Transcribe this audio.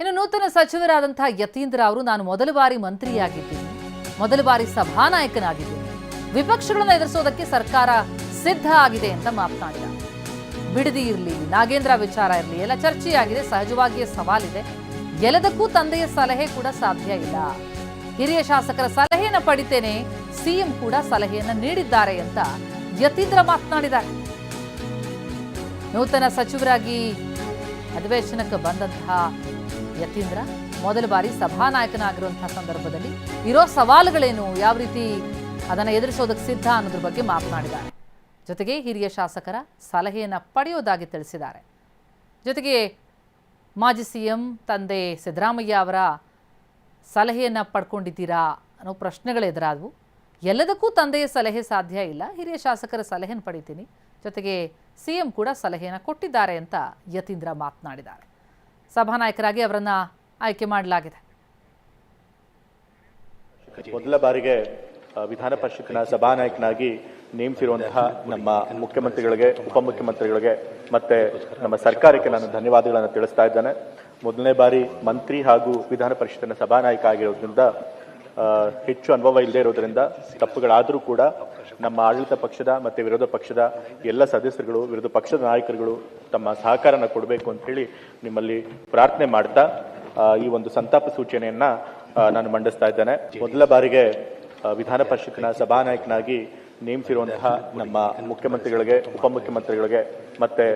ಇನ್ನು ನೂತನ ಸಚಿವರಾದಂತಹ ಯತೀಂದ್ರ ಅವರು ನಾನು ಮೊದಲ ಬಾರಿ ಮಂತ್ರಿಯಾಗಿದ್ದೀನಿ, ಮೊದಲ ಬಾರಿ ಸಭಾನಾಯಕನಾಗಿದ್ದೀನಿ, ವಿಪಕ್ಷಗಳನ್ನು ಎದುರಿಸೋದಕ್ಕೆ ಸರ್ಕಾರ ಸಿದ್ಧ ಆಗಿದೆ ಅಂತ ಮಾತನಾಡಿದ. ಬಿಡದಿ ಇರಲಿ, ನಾಗೇಂದ್ರ ವಿಚಾರ ಇರಲಿ, ಎಲ್ಲ ಚರ್ಚೆಯಾಗಿದೆ, ಸಹಜವಾಗಿಯೇ ಸವಾಲಿದೆ. ಎಲ್ಲದಕ್ಕೂ ತಂದೆಯ ಸಲಹೆ ಕೂಡ ಸಾಧ್ಯ ಇಲ್ಲ. ಹಿರಿಯ ಶಾಸಕರ ಸಲಹೆಯನ್ನ ಪಡಿತೇನೆ, ಸಿಎಂ ಕೂಡ ಸಲಹೆಯನ್ನ ನೀಡಿದ್ದಾರೆ ಅಂತ ಯತೀಂದ್ರ ಮಾತನಾಡಿದ್ದಾರೆ. ನೂತನ ಸಚಿವರಾಗಿ ಅಧಿವೇಶನಕ್ಕೆ ಬಂದಂತಹ ಯತೀಂದ್ರ ಮೊದಲ ಬಾರಿ ಸಭಾನಾಯಕನಾಗಿರುವಂತಹ ಸಂದರ್ಭದಲ್ಲಿ ಇರೋ ಸವಾಲುಗಳೇನು, ಯಾವ ರೀತಿ ಅದನ್ನು ಎದುರಿಸೋದಕ್ಕೆ ಸಿದ್ಧ ಅನ್ನೋದ್ರ ಬಗ್ಗೆ ಮಾತನಾಡಿದ್ದಾರೆ. ಜೊತೆಗೆ ಹಿರಿಯ ಶಾಸಕರ ಸಲಹೆಯನ್ನು ಪಡೆಯೋದಾಗಿ ತಿಳಿಸಿದ್ದಾರೆ. ಜೊತೆಗೆ ಮಾಜಿ ಸಿಎಂ ತಂದೆ ಸಿದ್ದರಾಮಯ್ಯ ಅವರ ಸಲಹೆಯನ್ನು ಪಡ್ಕೊಂಡಿದ್ದೀರಾ ಅನ್ನೋ ಪ್ರಶ್ನೆಗಳು ಎದುರಾದವು. ಎಲ್ಲದಕ್ಕೂ ತಂದೆಯ ಸಲಹೆ ಸಾಧ್ಯ ಇಲ್ಲ, ಹಿರಿಯ ಶಾಸಕರ ಸಲಹೆಯನ್ನು ಪಡಿತೀನಿ, ಜೊತೆಗೆ ಸಿಎಂ ಕೂಡ ಸಲಹೆಯನ್ನು ಕೊಟ್ಟಿದ್ದಾರೆ ಅಂತ ಯತೀಂದ್ರ ಮಾತನಾಡಿದ್ದಾರೆ. ಸಭಾನಾಯಕರಾಗಿ ಅವರನ್ನ ಆಯ್ಕೆ ಮಾಡಲಾಗಿದೆ. ಮೊದಲ ಬಾರಿಗೆ ವಿಧಾನ ಪರಿಷತ್ನ ಸಭಾನಾಯಕನಾಗಿ ನೇಮಿಸಿರುವಂತಹ ನಮ್ಮ ಮುಖ್ಯಮಂತ್ರಿಗಳಿಗೆ, ಉಪಮುಖ್ಯಮಂತ್ರಿಗಳಿಗೆ ಮತ್ತೆ ನಮ್ಮ ಸರ್ಕಾರಕ್ಕೆ ನಾನು ಧನ್ಯವಾದಗಳನ್ನು ತಿಳಿಸ್ತಾ ಇದ್ದೇನೆ. ಮೊದಲನೇ ಬಾರಿ ಮಂತ್ರಿ ಹಾಗೂ ವಿಧಾನ ಪರಿಷತ್ತಿನ ಸಭಾನಾಯಕ ಆಗಿರೋದ್ರಿಂದ ಹೆಚ್ಚು ಅನುಭವ ಇಲ್ಲದೆ ಇರೋದ್ರಿಂದ ತಪ್ಪುಗಳಾದರೂ ಕೂಡ ನಮ್ಮ ಆಡಳಿತ ಪಕ್ಷದ ಮತ್ತೆ ವಿರೋಧ ಪಕ್ಷದ ಎಲ್ಲ ಸದಸ್ಯರುಗಳು, ವಿರೋಧ ಪಕ್ಷದ ನಾಯಕರುಗಳು ತಮ್ಮ ಸಹಕಾರನ ಕೊಡಬೇಕು ಅಂತ ಹೇಳಿ ನಿಮ್ಮಲ್ಲಿ ಪ್ರಾರ್ಥನೆ ಮಾಡ್ತಾ ಈ ಒಂದು ಸಂತಾಪ ಸೂಚನೆಯನ್ನ ನಾನು ಮಂಡಿಸ್ತಾ ಇದ್ದೇನೆ. ಮೊದಲ ಬಾರಿಗೆ ವಿಧಾನ ಪರಿಷತ್ತಿನ ಸಭಾನಾಯಕನಾಗಿ ನೇಮಿಸಿರುವಂತಹ ನಮ್ಮ ಮುಖ್ಯಮಂತ್ರಿಗಳಿಗೆ, ಉಪಮುಖ್ಯಮಂತ್ರಿಗಳಿಗೆ ಮತ್ತೆ